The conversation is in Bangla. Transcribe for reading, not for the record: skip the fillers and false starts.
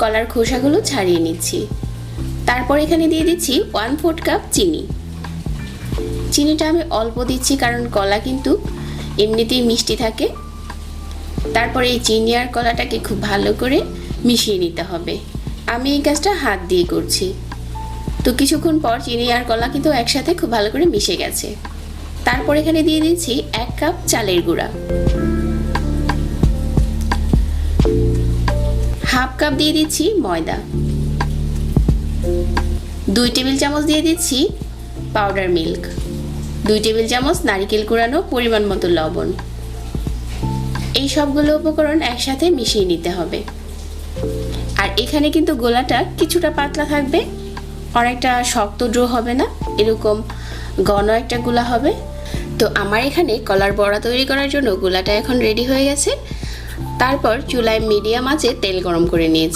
কলার খোসাগুলো ছাড়িয়ে নিচ্ছি। তারপর এখানে দিয়ে দিচ্ছি 1/4 কাপ চিনি। চিনিটা আমি অল্প দিচ্ছি কারণ কলা কিন্তু এমনিতেই মিষ্টি থাকে। তারপর এই চিনি আর কলাটাকে খুব ভালো করে মিশিয়ে নিতে হবে। আমি এই কাজটা হাত দিয়ে করছি। তো কিছুক্ষণ পর চিনি আর কলা কিন্তু একসাথে খুব ভালো করে মিশে গেছে। তারপর এখানে দিয়ে দিচ্ছি 1 কাপ চালের গুঁড়া, 1/2 কাপ দিয়ে দিচ্ছি ময়দা, 2 টেবিল চামচ দিয়ে দিচ্ছি পাউডার মিল্ক, 2 টেবিল চামচ নারকেল কুড়ানো, পরিমাণ মতো লবণ। এই সবগুলো উপকরণ একসাথে মিশিয়ে নিতে হবে। আর এখানে কিন্তু গোলাটা কিছুটা পাতলা থাকবে, অনেকটা শক্ত ডো হবে না, এরকম ঘন একটা গোলা হবে। তো আমার এখানে কলার বড়া তৈরি করার জন্য গোলাটা এখন রেডি হয়ে গেছে। তারপর চুলায় মিডিয়াম আঁচে তেল গরম করে নিয়েছি।